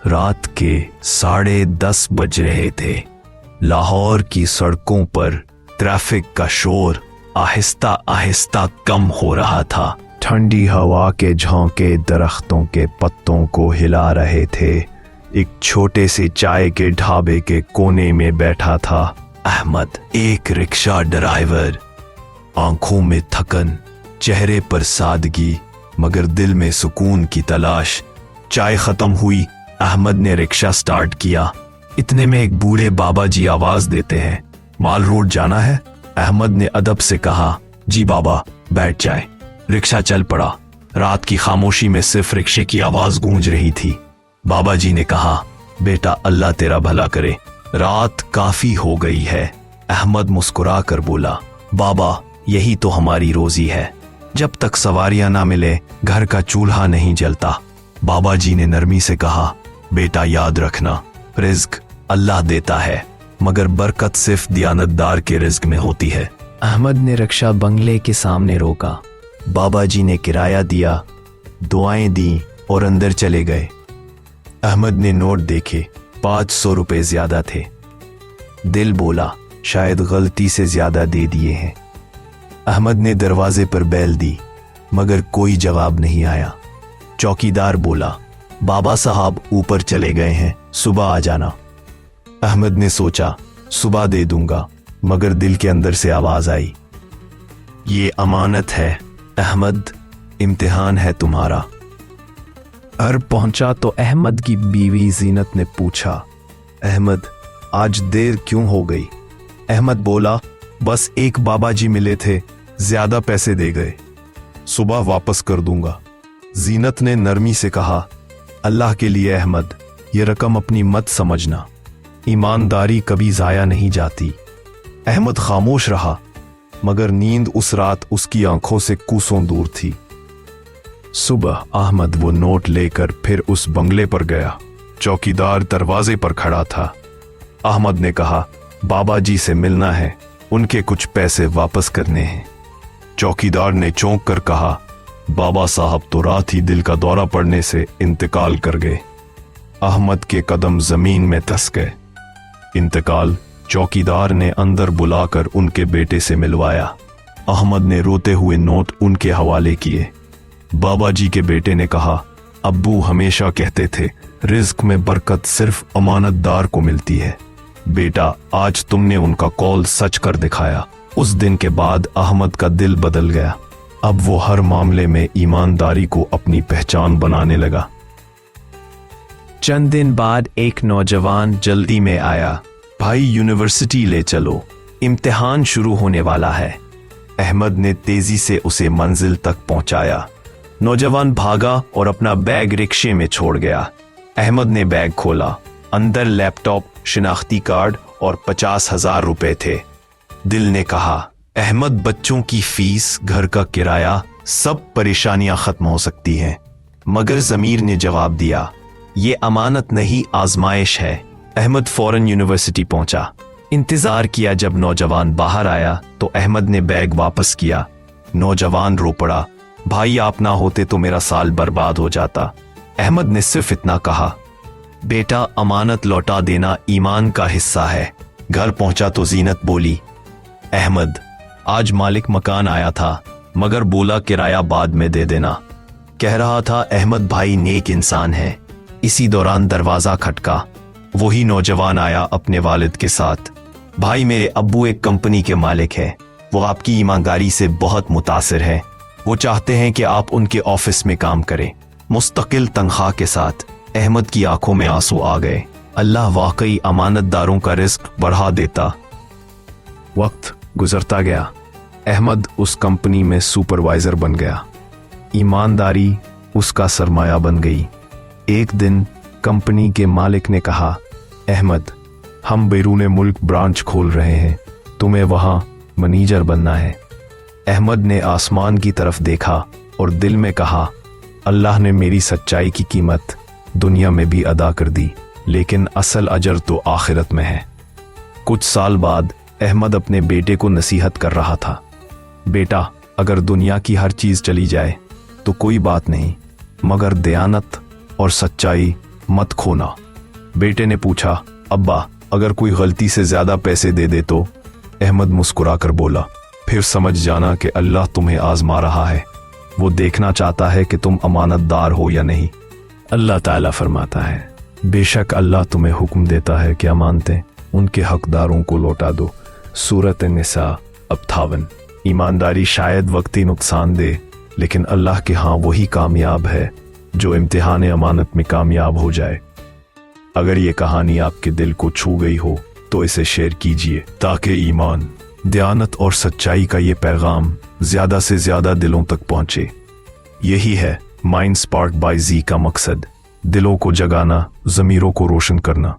रात के 10:30 बज रहे थे। लाहौर की सड़कों पर ट्रैफिक का शोर आहिस्ता आहिस्ता कम हो रहा था। ठंडी हवा के झोंके दरख्तों के पत्तों को हिला रहे थे। एक छोटे से चाय के ढाबे के कोने में बैठा था अहमद, एक रिक्शा ड्राइवर। आंखों में थकन, चेहरे पर सादगी, मगर दिल में सुकून की तलाश। चाय खत्म हुई, अहमद ने रिक्शा स्टार्ट किया। इतने में एक बूढ़े बाबा जी आवाज देते हैं, माल रोड जाना है? अहमद ने अदब से कहा, जी बाबा, बैठ जाए। रिक्शा चल पड़ा। रात की खामोशी में सिर्फ रिक्शे की आवाज गूंज रही थी। बाबा जी ने कहा, बेटा अल्लाह तेरा भला करे, रात काफी हो गई है। अहमद मुस्कुरा कर बोला, बाबा यही तो हमारी रोजी है, जब तक सवारियां ना मिले घर का चूल्हा नहीं जलता। बाबा जी ने नरमी से कहा, बेटा याद रखना, रिज्क अल्लाह देता है, मगर बरकत सिर्फ दियानतदार के रिज्क में होती है। अहमद ने रिक्शा बंगले के सामने रोका। बाबा जी ने किराया दिया, दुआएं दी और अंदर चले गए। अहमद ने नोट देखे, 500 रुपए ज्यादा थे। दिल बोला, शायद गलती से ज्यादा दे दिए हैं। अहमद ने दरवाजे पर बैल दी, मगर कोई जवाब नहीं आया। चौकीदार बोला, बाबा साहब ऊपर चले गए हैं, सुबह आ जाना। अहमद ने सोचा, सुबह दे दूंगा, मगर दिल के अंदर से आवाज आई, ये अमानत है अहमद, इम्तिहान है तुम्हारा। घर पहुंचा तो अहमद की बीवी जीनत ने पूछा, अहमद आज देर क्यों हो गई? अहमद बोला, बस एक बाबा जी मिले थे, ज्यादा पैसे दे गए, सुबह वापस कर दूंगा। जीनत ने नरमी से कहा, अल्लाह के लिए अहमद, ये रकम अपनी मत समझना, ईमानदारी कभी जाया नहीं जाती। अहमद खामोश रहा, मगर नींद उस रात उसकी आंखों से कोसों दूर थी। सुबह अहमद वो नोट लेकर फिर उस बंगले पर गया। चौकीदार दरवाजे पर खड़ा था। अहमद ने कहा, बाबा जी से मिलना है, उनके कुछ पैसे वापस करने हैं। चौकीदार ने चौंक कर कहा, बाबा साहब तो रात ही दिल का दौरा पड़ने से इंतकाल कर गए। अहमद के कदम जमीन में धंस गए। इंतकाल? चौकीदार ने अंदर बुलाकर उनके बेटे से मिलवाया। अहमद ने रोते हुए नोट उनके हवाले किए। बाबा जी के बेटे ने कहा, अब्बू हमेशा कहते थे रिज्क में बरकत सिर्फ अमानतदार को मिलती है। बेटा आज तुमने उनका कौल सच कर दिखाया। उस दिन के बाद अहमद का दिल बदल गया। अब वो हर मामले में ईमानदारी को अपनी पहचान बनाने लगा। चंद दिन बाद एक नौजवान जल्दी में आया, भाई यूनिवर्सिटी ले चलो, इम्तिहान शुरू होने वाला है। अहमद ने तेजी से उसे मंजिल तक पहुंचाया। नौजवान भागा और अपना बैग रिक्शे में छोड़ गया। अहमद ने बैग खोला, अंदर लैपटॉप, शिनाख्ती कार्ड और 50,000 रुपए थे। दिल ने कहा, अहमद बच्चों की फीस, घर का किराया, सब परेशानियां खत्म हो सकती हैं। मगर जमीर ने जवाब दिया, ये अमानत नहीं आजमाइश है। अहमद फौरन यूनिवर्सिटी पहुंचा। इंतजार किया। जब नौजवान बाहर आया तो अहमद ने बैग वापस किया। नौजवान रो पड़ा, भाई आप ना होते तो मेरा साल बर्बाद हो जाता। अहमद ने सिर्फ इतना कहा, बेटा अमानत लौटा देना ईमान का हिस्सा है। घर पहुंचा तो जीनत बोली, अहमद आज मालिक मकान आया था, मगर बोला किराया बाद में दे देना। कह रहा था अहमद भाई नेक इंसान है। इसी दौरान दरवाजा खटका। वही नौजवान आया अपने वालिद के साथ। भाई मेरे अब्बू एक कंपनी के मालिक है, वो आपकी ईमानदारी से बहुत मुतासिर है। वो चाहते हैं कि आप उनके ऑफिस में काम करें, मुस्तकिल तनख्वाह के साथ। अहमद की आंखों में आंसू आ गए। अल्लाह वाकई अमानतदारों का रिस्क बढ़ा देता। वक्त गुजरता गया। अहमद उस कंपनी में सुपरवाइजर बन गया। ईमानदारी उसका सरमाया बन गई। एक दिन कंपनी के मालिक ने कहा, अहमद हम बैरूने मुल्क ब्रांच खोल रहे हैं, तुम्हें वहां मैनेजर बनना है। अहमद ने आसमान की तरफ देखा और दिल में कहा, अल्लाह ने मेरी सच्चाई की कीमत दुनिया में भी अदा कर दी, लेकिन असल अजर तो आखिरत में है। कुछ साल बाद अहमद अपने बेटे को नसीहत कर रहा था, बेटा अगर दुनिया की हर चीज चली जाए तो कोई बात नहीं, मगर दयानत और सच्चाई मत खोना। बेटे ने पूछा, अब्बा अगर कोई गलती से ज्यादा पैसे दे दे तो? अहमद मुस्कुराकर बोला, फिर समझ जाना कि अल्लाह तुम्हें आजमा रहा है, वो देखना चाहता है कि तुम अमानतदार हो या नहीं। अल्लाह ताला फरमाता है, बेशक अल्लाह तुम्हें हुक्म देता है कि अमानतें उनके हकदारों को लौटा दो। सूरत निसा 58। ईमानदारी शायद वक्ती नुकसान दे, लेकिन अल्लाह के यहाँ वही कामयाब है जो इम्तिहान अमानत में कामयाब हो जाए। अगर ये कहानी आपके दिल को छू गई हो तो इसे शेयर कीजिए ताकि ईमान, दयानत और सच्चाई का ये पैगाम ज्यादा से ज्यादा दिलों तक पहुंचे। यही है माइंड स्पार्क बाय जी का मकसद, दिलों को जगाना, ज़मीरों को रोशन करना।